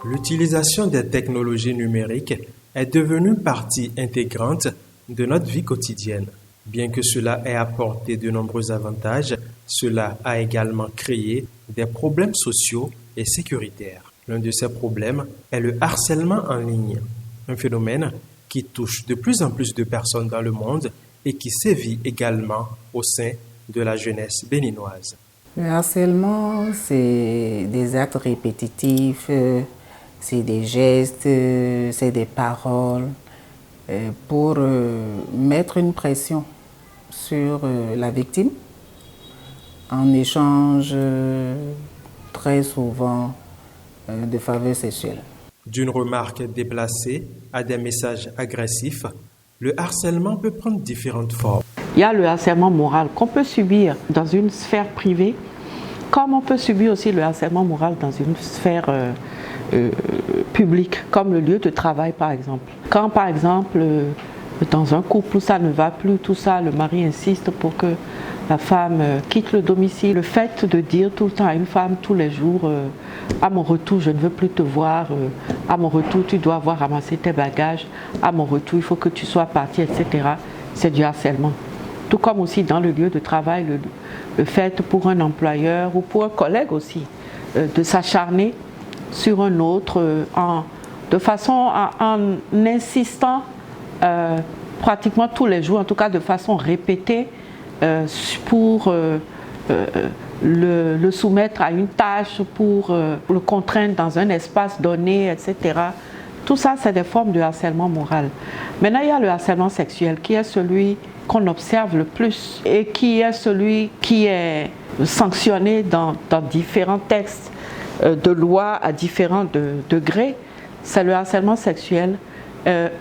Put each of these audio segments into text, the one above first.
L'utilisation des technologies numériques est devenue partie intégrante de notre vie quotidienne. Bien que cela ait apporté de nombreux avantages, cela a également créé des problèmes sociaux et sécuritaires. L'un de ces problèmes est le harcèlement en ligne, un phénomène qui touche de plus en plus de personnes dans le monde et qui sévit également au sein de la jeunesse béninoise. Le harcèlement, c'est des actes répétitifs, c'est des gestes, c'est des paroles pour mettre une pression sur la victime en échange très souvent de faveurs sexuelles. D'une remarque déplacée à des messages agressifs, le harcèlement peut prendre différentes formes. Il y a le harcèlement moral qu'on peut subir dans une sphère privée, comme on peut subir aussi le harcèlement moral dans une sphère publique, comme le lieu de travail par exemple. Quand par exemple, dans un couple où ça ne va plus, tout ça, le mari insiste pour que la femme quitte le domicile. Le fait de dire tout le temps à une femme tous les jours, à mon retour je ne veux plus te voir, à mon retour tu dois avoir ramassé tes bagages, à mon retour il faut que tu sois parti, etc. C'est du harcèlement. Tout comme aussi dans le lieu de travail, le fait pour un employeur ou pour un collègue aussi, de s'acharner sur un autre en insistant pratiquement tous les jours, en tout cas de façon répétée, pour le soumettre à une tâche, pour le contraindre dans un espace donné, etc. Tout ça, c'est des formes de harcèlement moral. Maintenant, il y a le harcèlement sexuel qui est celui qu'on observe le plus et qui est celui qui est sanctionné dans différents textes de loi à différents degrés. C'est le harcèlement sexuel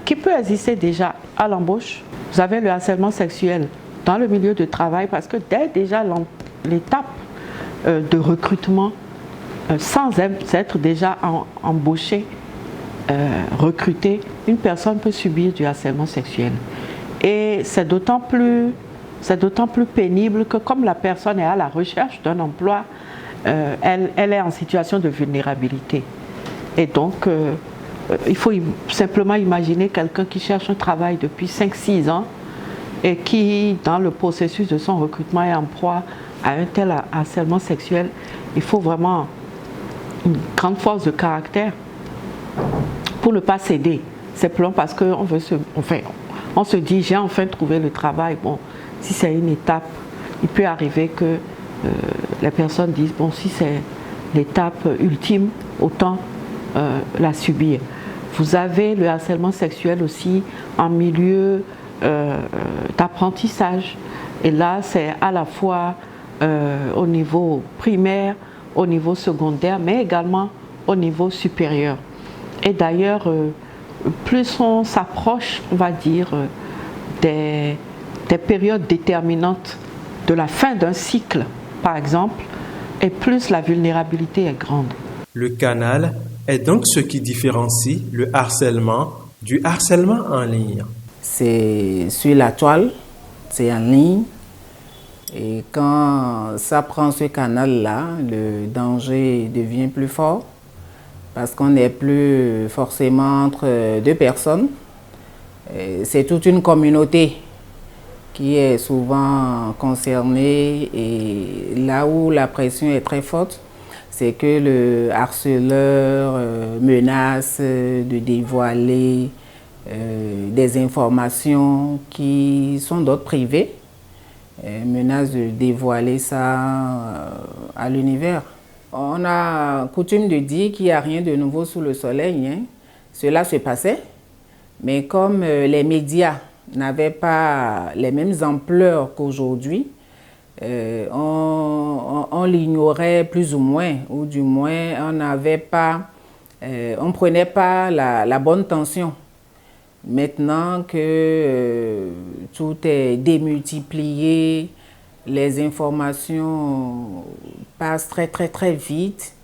qui peut exister déjà à l'embauche. Vous avez le harcèlement sexuel dans le milieu de travail parce que dès déjà l'étape de recrutement, sans être déjà embauché, recruté, une personne peut subir du harcèlement sexuel. Et c'est d'autant plus pénible que comme la personne est à la recherche d'un emploi, elle est en situation de vulnérabilité. Et donc, il faut simplement imaginer quelqu'un qui cherche un travail depuis 5-6 ans et qui, dans le processus de son recrutement, est en proie à un tel harcèlement sexuel. Il faut vraiment une grande force de caractère pour ne pas céder. Simplement parce qu'on on se dit, j'ai enfin trouvé le travail. Bon, si c'est une étape, il peut arriver que les personnes disent, bon, si c'est l'étape ultime, autant la subir. Vous avez le harcèlement sexuel aussi en milieu d'apprentissage. Et là, c'est à la fois au niveau primaire, au niveau secondaire, mais également au niveau supérieur. Et d'ailleurs, plus on s'approche, on va dire, des périodes déterminantes de la fin d'un cycle, par exemple, et plus la vulnérabilité est grande. Le canal est donc ce qui différencie le harcèlement du harcèlement en ligne. C'est sur la toile, c'est en ligne. Et quand ça prend ce canal-là, le danger devient plus fort parce qu'on n'est plus forcément entre deux personnes. C'est toute une communauté qui est souvent concernée et là où la pression est très forte, c'est que le harceleur menace de dévoiler des informations qui sont d'ordre privé, menace de dévoiler ça à l'univers. On a coutume de dire qu'il n'y a rien de nouveau sous le soleil, hein. Cela se passait, mais comme les médias n'avaient pas les mêmes ampleurs qu'aujourd'hui, on l'ignorait plus ou moins, ou du moins on ne prenait pas la bonne tension. Maintenant que tout est démultiplié, les informations passent très très très vite.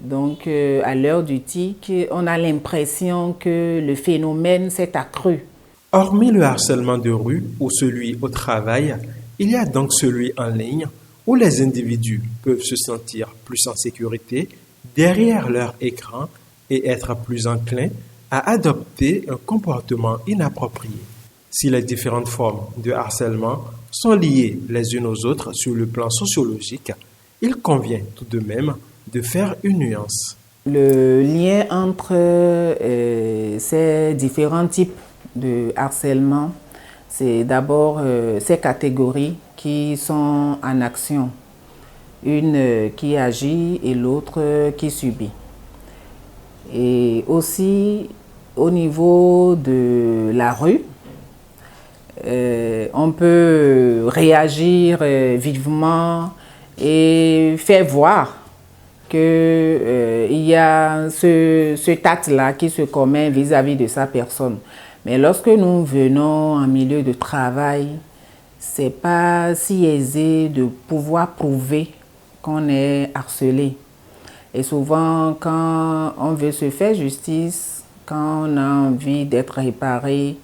Donc à l'heure du TIC, on a l'impression que le phénomène s'est accru Hormis le harcèlement de rue ou celui au travail, il y a donc celui en ligne où les individus peuvent se sentir plus en sécurité derrière leur écran et être plus enclins à adopter un comportement inapproprié. Si les différentes formes de harcèlement sont liées les unes aux autres sur le plan sociologique, il convient tout de même de faire une nuance. Le lien entre ces différents types de harcèlement, c'est d'abord ces catégories qui sont en action, une qui agit et l'autre qui subit. Et aussi au niveau de la rue, on peut réagir vivement et faire voir qu'il y a cet acte-là qui se commet vis-à-vis de sa personne. Mais lorsque nous venons en milieu de travail, c'est pas si aisé de pouvoir prouver qu'on est harcelé. Et souvent, quand on veut se faire justice, quand on a envie d'être réparé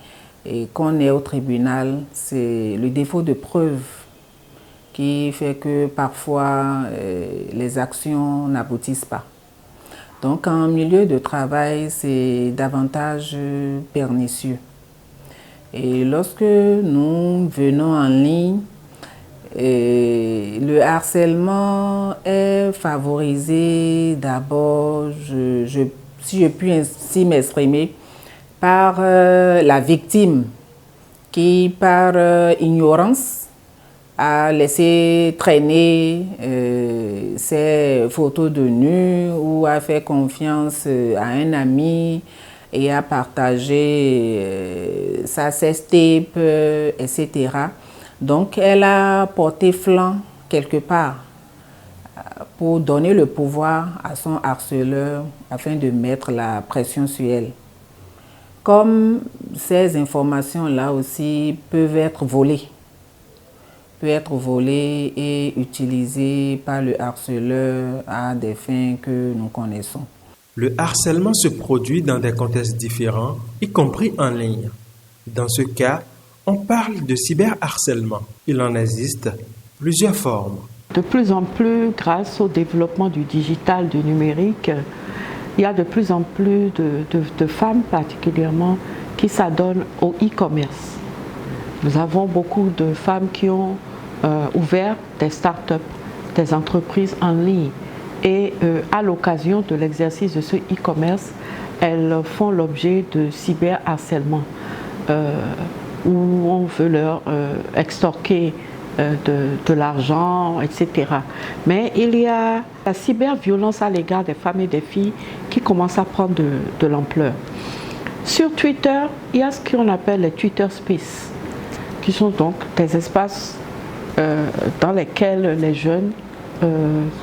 et qu'on est au tribunal, c'est le défaut de preuve qui fait que parfois les actions n'aboutissent pas. Donc en milieu de travail, c'est davantage pernicieux. Et lorsque nous venons en ligne, le harcèlement est favorisé d'abord, si je puis ainsi m'exprimer, par la victime qui, par ignorance, a laissé traîner ses photos de nu ou a fait confiance à un ami et a partagé sa sextape, etc. Donc, elle a porté flanc quelque part pour donner le pouvoir à son harceleur afin de mettre la pression sur elle. Comme ces informations-là aussi peuvent être volées et utilisées par le harceleur à des fins que nous connaissons. Le harcèlement se produit dans des contextes différents, y compris en ligne. Dans ce cas, on parle de cyberharcèlement. Il en existe plusieurs formes. De plus en plus, grâce au développement du digital, du numérique, il y a de plus en plus de femmes particulièrement qui s'adonnent au e-commerce. Nous avons beaucoup de femmes qui ont ouvert des start-up, des entreprises en ligne. Et à l'occasion de l'exercice de ce e-commerce, elles font l'objet de cyberharcèlement où on veut leur extorquer de l'argent, etc. Mais il y a la cyberviolence à l'égard des femmes et des filles qui commence à prendre de l'ampleur. Sur Twitter, il y a ce qu'on appelle les Twitter Spaces, qui sont donc des espaces dans lesquels les jeunes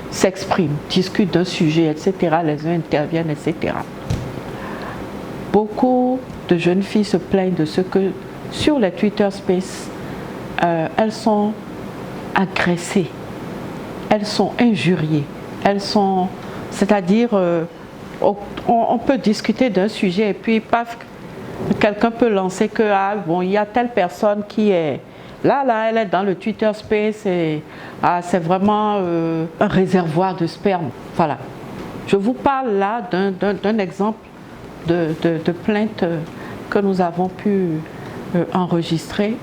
s'expriment, discutent d'un sujet, etc. Les uns interviennent, etc. Beaucoup de jeunes filles se plaignent de ce que sur les Twitter Spaces, elles sont agressées, elles sont injuriées, c'est-à-dire on peut discuter d'un sujet et puis paf, quelqu'un peut lancer que il y a telle personne qui est là, elle est dans le Twitter Space et c'est vraiment un réservoir de sperme. Voilà. Je vous parle là d'un exemple de plainte que nous avons pu enregistrer.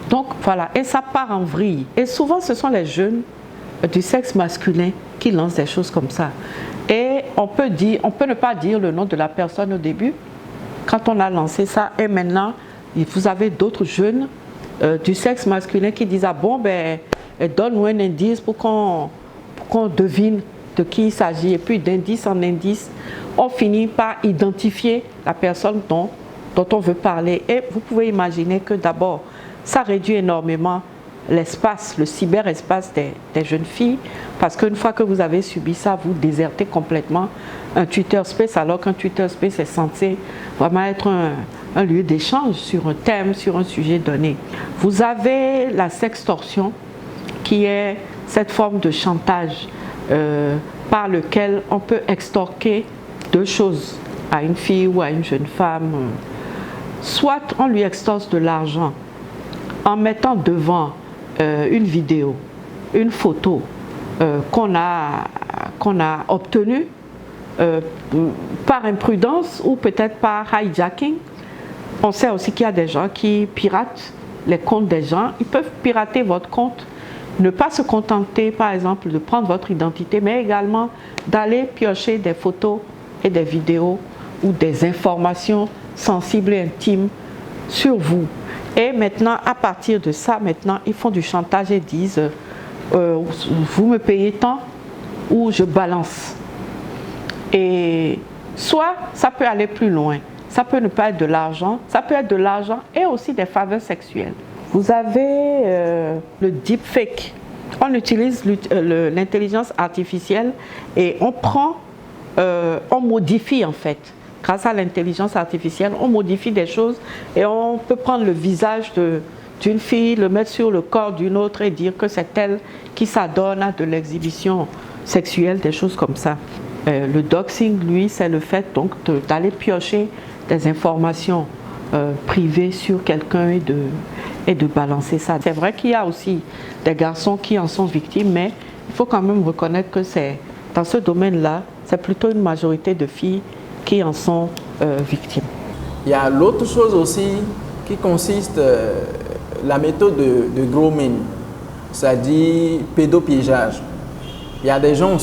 Donc voilà, et ça part en vrille. Et souvent ce sont les jeunes du sexe masculin qui lancent des choses comme ça. Et on peut ne pas dire le nom de la personne au début, quand on a lancé ça, et maintenant vous avez d'autres jeunes du sexe masculin qui disent donne-nous un indice pour qu'on devine de qui il s'agit. Et puis d'indice en indice, on finit par identifier la personne dont on veut parler. Et vous pouvez imaginer que d'abord, ça réduit énormément l'espace, le cyberespace des jeunes filles, parce qu'une fois que vous avez subi ça, vous désertez complètement un Twitter Space, alors qu'un Twitter Space est censé vraiment être un lieu d'échange sur un thème, sur un sujet donné. Vous avez la sextorsion, qui est cette forme de chantage par lequel on peut extorquer deux choses à une fille ou à une jeune femme. soit on lui extorse de l'argent en mettant devant une vidéo, une photo qu'on a obtenue par imprudence ou peut-être par hijacking. On sait aussi qu'il y a des gens qui piratent les comptes des gens. Ils peuvent pirater votre compte, ne pas se contenter par exemple de prendre votre identité, mais également d'aller piocher des photos et des vidéos ou des informations sensibles et intimes sur vous. Et maintenant, à partir de ça, maintenant, ils font du chantage et disent vous me payez tant ou je balance. Et soit ça peut aller plus loin, ça peut ne pas être de l'argent, ça peut être de l'argent et aussi des faveurs sexuelles. Vous avez le deepfake. On utilise l'intelligence artificielle et on modifie en fait. Grâce à l'intelligence artificielle, on modifie des choses et on peut prendre le visage d'une fille, le mettre sur le corps d'une autre et dire que c'est elle qui s'adonne à de l'exhibition sexuelle, des choses comme ça. Le doxing, lui, c'est le fait donc d'aller piocher des informations privées sur quelqu'un et de balancer ça. C'est vrai qu'il y a aussi des garçons qui en sont victimes, mais il faut quand même reconnaître que dans ce domaine-là, c'est plutôt une majorité de filles qui en sont victimes. Il y a l'autre chose aussi qui consiste la méthode de grooming, c'est-à-dire pédopiégeage. Il y a des gens,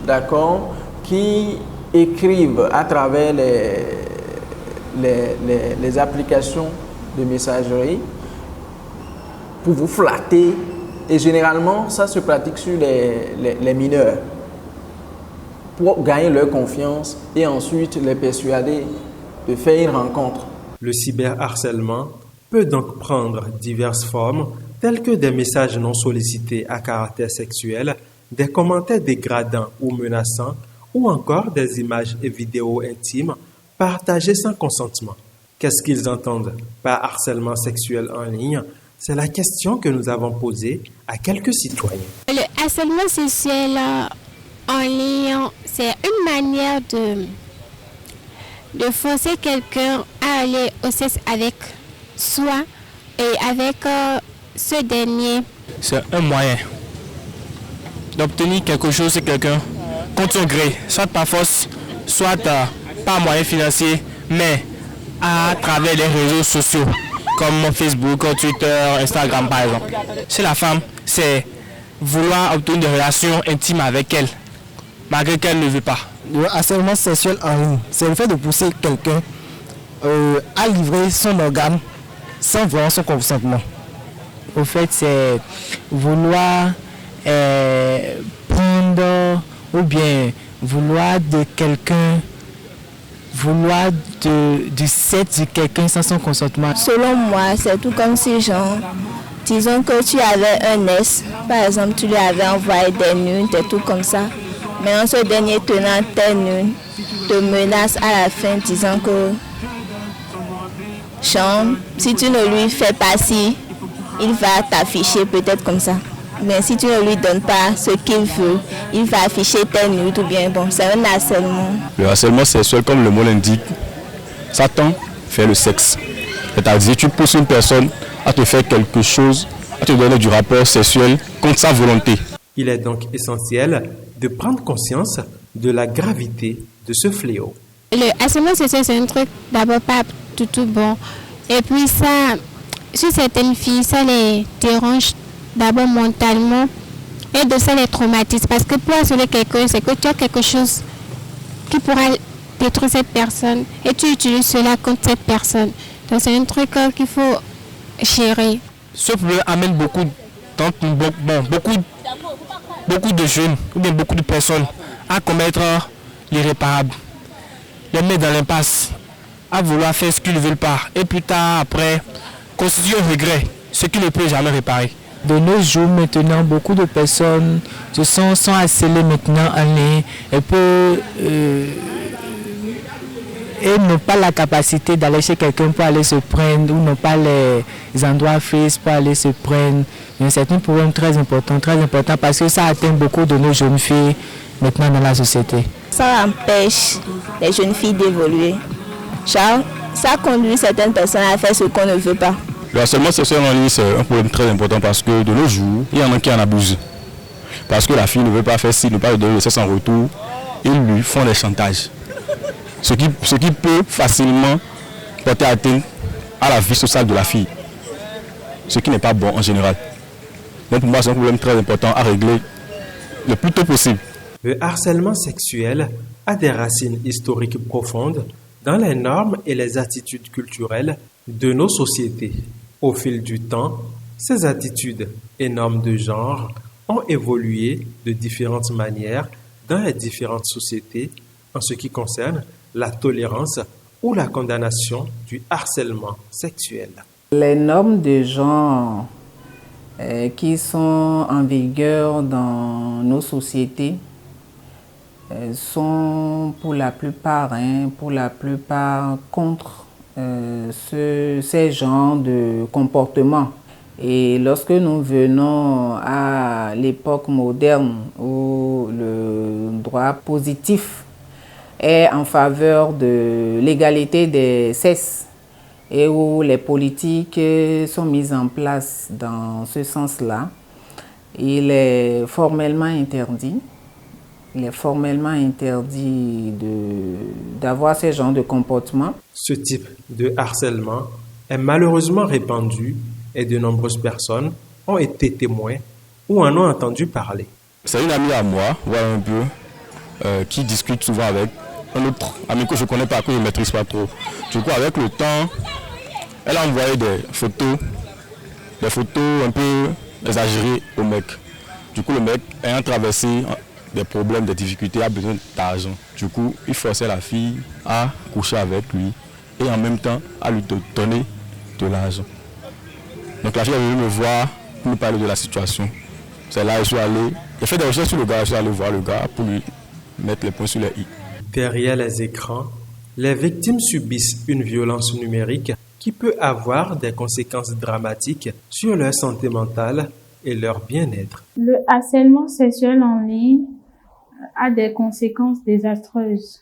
d'accord, qui écrivent à travers les applications de messagerie pour vous flatter. Et généralement, ça se pratique sur les mineurs pour gagner leur confiance et ensuite les persuader de faire une rencontre. Le cyberharcèlement peut donc prendre diverses formes, telles que des messages non sollicités à caractère sexuel, des commentaires dégradants ou menaçants, ou encore des images et vidéos intimes partagées sans consentement. Qu'est-ce qu'ils entendent par harcèlement sexuel en ligne? C'est la question que nous avons posée à quelques citoyens. Le harcèlement sexuel en ligne, c'est une manière de forcer quelqu'un à aller au sexe avec soi et avec ce dernier. C'est un moyen d'obtenir quelque chose de quelqu'un contre son gré, soit par force, soit par moyen financier, mais à travers les réseaux sociaux comme Facebook, Twitter, Instagram par exemple. Chez la femme, c'est vouloir obtenir des relations intimes avec elle, malgré qu'elle ne veut pas. Le harcèlement sexuel en ligne, c'est le fait de pousser quelqu'un à livrer son organe sans vraiment son consentement. Au fait, c'est vouloir prendre ou bien vouloir de quelqu'un, vouloir du sexe de quelqu'un sans son consentement. Selon moi, c'est tout comme si disons que tu avais un ex, par exemple, tu lui avais envoyé des nudes, des trucs comme ça. Maintenant, ce dernier tenant tes nudes te menace à la fin disant que si tu ne lui fais pas ci, il va t'afficher peut-être comme ça. Mais si tu ne lui donnes pas ce qu'il veut, il va afficher tes nudes ou bien bon, c'est un harcèlement. Le harcèlement sexuel, comme le mot l'indique, ça tend faire le sexe. C'est-à-dire tu pousses une personne à te faire quelque chose, à te donner du rapport sexuel contre sa volonté. Il est donc essentiel de prendre conscience de la gravité de ce fléau. Le harcèlement sexuel, c'est un truc d'abord pas tout bon. Et puis ça, sur certaines filles, ça les dérange d'abord mentalement et de ça les traumatise. Parce que pour harceler quelqu'un, c'est que tu as quelque chose qui pourra détruire cette personne et tu utilises cela contre cette personne. Donc c'est un truc qu'il faut gérer. Ce problème amène beaucoup de jeunes ou bien beaucoup de personnes à commettre l'irréparable, les mettre dans l'impasse, à vouloir faire ce qu'ils ne veulent pas et plus tard après constituer un regret, ce qu'ils ne peuvent jamais réparer. De nos jours maintenant, beaucoup de personnes sont harcelées maintenant en ligne et n'ont pas la capacité d'aller chez quelqu'un pour aller se prendre ou n'ont pas les endroits fixes pour aller se prendre. C'est un problème très important parce que ça atteint beaucoup de nos jeunes filles maintenant dans la société. Ça empêche les jeunes filles d'évoluer. Genre, ça conduit certaines personnes à faire ce qu'on ne veut pas. Le harcèlement sexuel en ligne, c'est un problème très important parce que de nos jours, il y en a qui en abusent. Parce que la fille ne veut pas faire ci, ne pas lui donner le sexe en retour, ils lui font des chantages. Ce qui peut facilement porter atteinte à la vie sociale de la fille. Ce qui n'est pas bon en général. Donc pour moi, c'est un problème très important à régler le plus tôt possible. Le harcèlement sexuel a des racines historiques profondes dans les normes et les attitudes culturelles de nos sociétés. Au fil du temps, ces attitudes et normes de genre ont évolué de différentes manières dans les différentes sociétés en ce qui concerne la tolérance ou la condamnation du harcèlement sexuel. Les normes de genre qui sont en vigueur dans nos sociétés sont pour la plupart contre ces genres de comportements. Et lorsque nous venons à l'époque moderne où le droit positif est en faveur de l'égalité des sexes et où les politiques sont mises en place dans ce sens-là, il est formellement interdit d'avoir ce genre de comportement. Ce type de harcèlement est malheureusement répandu et de nombreuses personnes ont été témoins ou en ont entendu parler. C'est une amie à moi, voilà un peu, qui discute souvent avec un autre ami que je ne connais pas, que je ne maîtrise pas trop. Du coup, avec le temps, elle a envoyé des photos un peu exagérées au mec. Du coup, le mec, ayant traversé des problèmes, des difficultés, a besoin d'argent. Du coup, il forçait la fille à coucher avec lui et en même temps à lui donner de l'argent. Donc la fille est venue me voir pour me parler de la situation. C'est là que je suis allé, j'ai fait des recherches sur le gars, je suis allé voir le gars pour lui mettre les points sur les i. Derrière les écrans, les victimes subissent une violence numérique qui peut avoir des conséquences dramatiques sur leur santé mentale et leur bien-être. Le harcèlement sexuel en ligne a des conséquences désastreuses.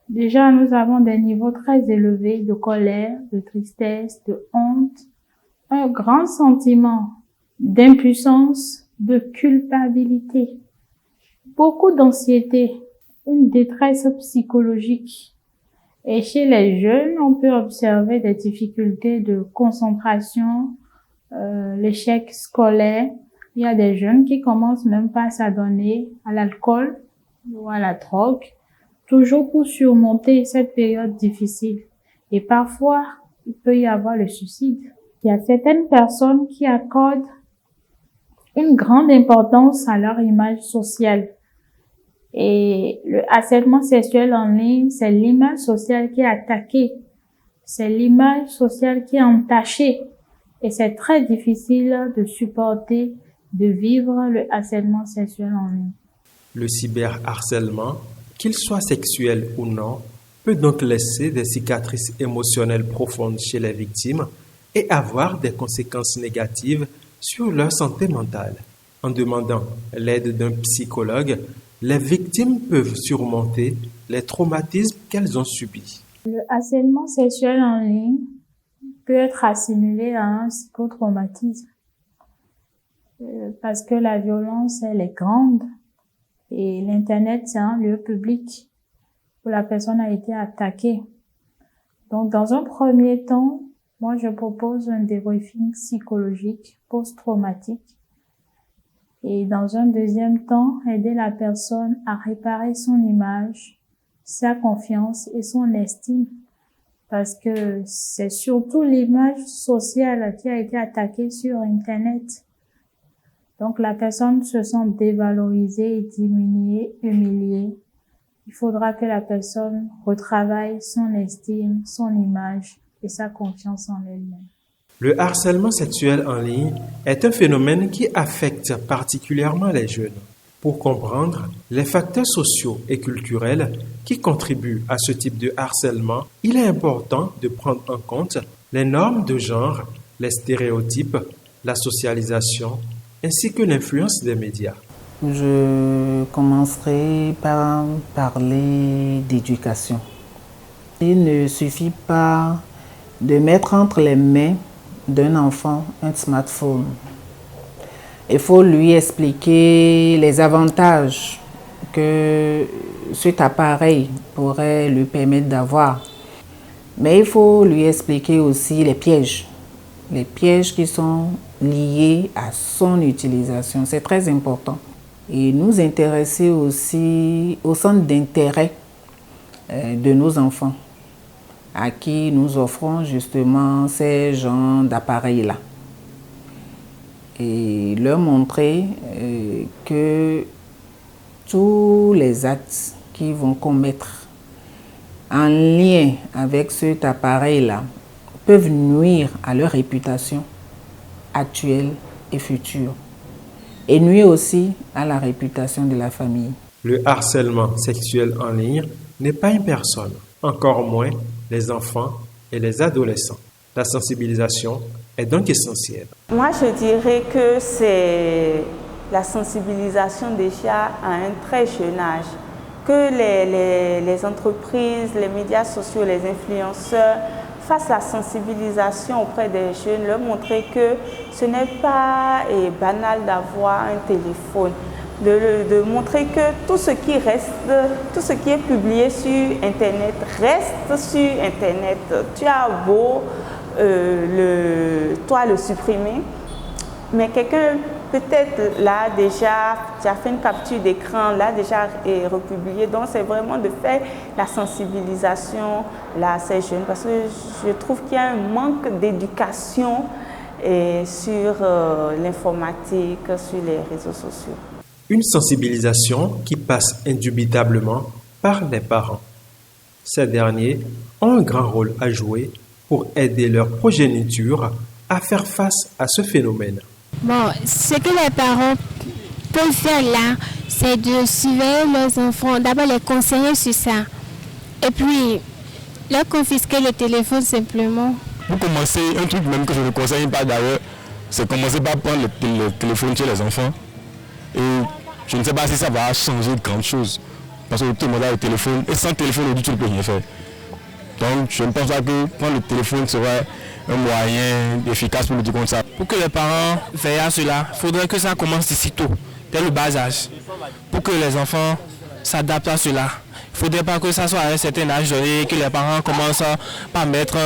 Déjà, nous avons des niveaux très élevés de colère, de tristesse, de honte, un grand sentiment d'impuissance, de culpabilité, beaucoup d'anxiété, une détresse psychologique. Et chez les jeunes, on peut observer des difficultés de concentration, l'échec scolaire. Il y a des jeunes qui commencent même pas à s'adonner à l'alcool ou à la drogue, toujours pour surmonter cette période difficile. Et parfois, il peut y avoir le suicide. Il y a certaines personnes qui accordent une grande importance à leur image sociale. Et le harcèlement sexuel en ligne, c'est l'image sociale qui est attaquée. C'est l'image sociale qui est entachée. Et c'est très difficile de supporter, de vivre le harcèlement sexuel en ligne. Le cyberharcèlement, qu'il soit sexuel ou non, peut donc laisser des cicatrices émotionnelles profondes chez les victimes et avoir des conséquences négatives sur leur santé mentale. En demandant l'aide d'un psychologue, les victimes peuvent surmonter les traumatismes qu'elles ont subis. Le harcèlement sexuel en ligne peut être assimilé à un psychotraumatisme parce que la violence, elle est grande et l'Internet, c'est un lieu public où la personne a été attaquée. Donc, dans un premier temps, moi, je propose un débriefing psychologique post-traumatique. Et dans un deuxième temps, aider la personne à réparer son image, sa confiance et son estime. Parce que c'est surtout l'image sociale qui a été attaquée sur Internet. Donc la personne se sent dévalorisée et diminuée, humiliée. Il faudra que la personne retravaille son estime, son image et sa confiance en elle-même. Le harcèlement sexuel en ligne est un phénomène qui affecte particulièrement les jeunes. Pour comprendre les facteurs sociaux et culturels qui contribuent à ce type de harcèlement, il est important de prendre en compte les normes de genre, les stéréotypes, la socialisation, ainsi que l'influence des médias. Je commencerai par parler d'éducation. Il ne suffit pas de mettre entre les mains d'un enfant un smartphone. Il faut lui expliquer les avantages que cet appareil pourrait lui permettre d'avoir. Mais il faut lui expliquer aussi les pièges qui sont liés à son utilisation. C'est très important. Et nous intéresser aussi au centre d'intérêt de nos enfants, à qui nous offrons justement ces genres d'appareils-là. Et leur montrer que tous les actes qu'ils vont commettre en lien avec cet appareil-là peuvent nuire à leur réputation actuelle et future, et nuire aussi à la réputation de la famille. Le harcèlement sexuel en ligne n'est pas une personne, encore moins les enfants et les adolescents. La sensibilisation est donc essentielle. Moi, je dirais que c'est la sensibilisation déjà à un très jeune âge, que les entreprises, les médias sociaux, les influenceurs fassent la sensibilisation auprès des jeunes, leur montrer que ce n'est pas banal d'avoir un téléphone, de montrer que tout ce qui reste, tout ce qui est publié sur Internet reste sur Internet. Tu as beau toi le supprimer, mais quelqu'un peut-être là déjà, tu as fait une capture d'écran, là déjà est republié. Donc c'est vraiment de faire la sensibilisation là à ces jeunes, parce que je trouve qu'il y a un manque d'éducation sur l'informatique, sur les réseaux sociaux. Une sensibilisation qui passe indubitablement par les parents. Ces derniers ont un grand rôle à jouer pour aider leur progéniture à faire face à ce phénomène. Bon, ce que les parents peuvent faire là, c'est de surveiller leurs enfants, d'abord les conseiller sur ça, et puis leur confisquer le téléphone simplement. Pour commencer, un truc même que je ne conseille pas d'ailleurs, c'est commencer par prendre le téléphone chez les enfants. Et je ne sais pas si ça va changer grand chose, parce que tout le monde a le téléphone, et sans téléphone aujourd'hui tu ne peux rien faire. Donc je ne pense pas que prendre le téléphone serait un moyen efficace pour le dire comme ça. Pour que les parents veillent à cela, il faudrait que ça commence d'ici tôt, dès le bas âge, pour que les enfants s'adaptent à cela. Il ne faudrait pas que ça soit à un certain âge donné, que les parents commencent par mettre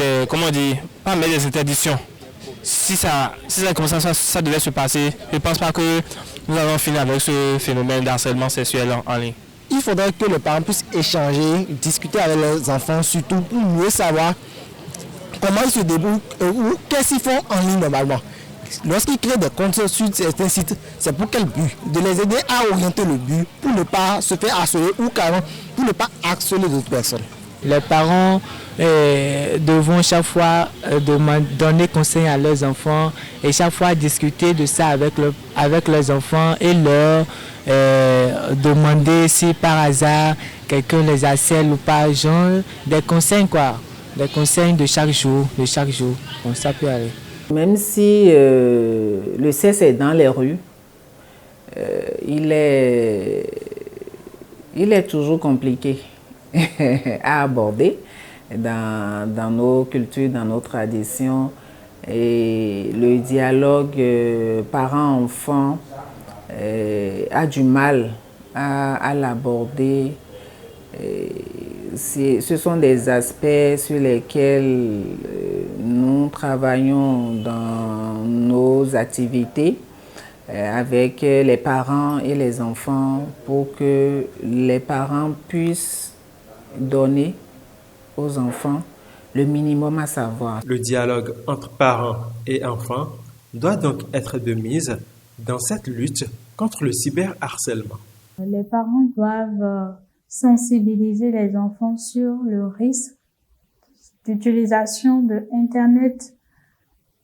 des interdictions. Si ça comme ça devait se passer, je ne pense pas que nous allons finir avec ce phénomène d'harcèlement sexuel en ligne. Il faudrait que les parents puissent échanger, discuter avec leurs enfants, surtout pour mieux savoir comment ils se débrouillent ou qu'est-ce qu'ils font en ligne normalement. Lorsqu'ils créent des comptes sur certains sites, c'est pour quel but? De les aider à orienter le but pour ne pas se faire harceler ou carrément pour ne pas harceler d'autres personnes. Les parents devront chaque fois donner conseil à leurs enfants et chaque fois discuter de ça avec leurs enfants et leur demander si par hasard quelqu'un les harcèle ou pas, genre des conseils quoi, des conseils de chaque jour, donc ça peut aller. Même si le sexe est dans les rues, il est toujours compliqué à aborder dans nos cultures, dans nos traditions. Et le dialogue parent-enfant a du mal à l'aborder. Ce sont des aspects sur lesquels nous travaillons dans nos activités avec les parents et les enfants pour que les parents puissent donner aux enfants le minimum à savoir. Le dialogue entre parents et enfants doit donc être de mise dans cette lutte contre le cyberharcèlement. Les parents doivent sensibiliser les enfants sur le risque d'utilisation de Internet.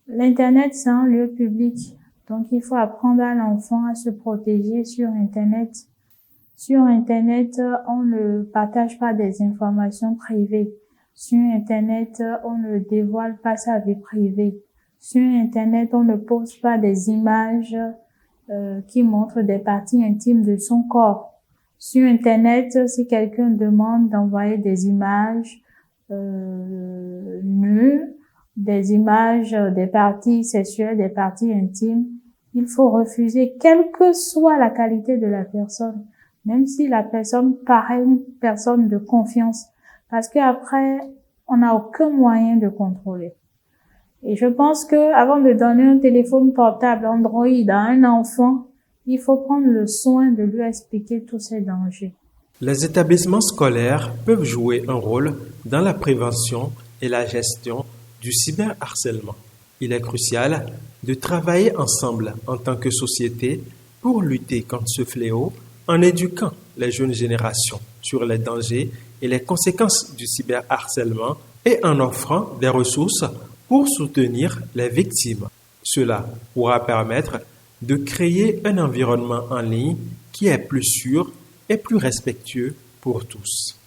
L'Internet, c'est un lieu public, donc il faut apprendre à l'enfant à se protéger sur Internet. Sur Internet, on ne partage pas des informations privées. Sur Internet, on ne dévoile pas sa vie privée. Sur Internet, on ne pose pas des images qui montrent des parties intimes de son corps. Sur Internet, si quelqu'un demande d'envoyer des images nues, des images des parties sexuelles, des parties intimes, il faut refuser, quelle que soit la qualité de la personne, même si la personne paraît une personne de confiance, parce qu'après, on n'a aucun moyen de contrôler. Et je pense que avant de donner un téléphone portable Android à un enfant, il faut prendre le soin de lui expliquer tous ces dangers. Les établissements scolaires peuvent jouer un rôle dans la prévention et la gestion du cyberharcèlement. Il est crucial de travailler ensemble en tant que société pour lutter contre ce fléau en éduquant les jeunes générations sur les dangers et les conséquences du cyberharcèlement et en offrant des ressources pour soutenir les victimes. Cela pourra permettre de créer un environnement en ligne qui est plus sûr et plus respectueux pour tous.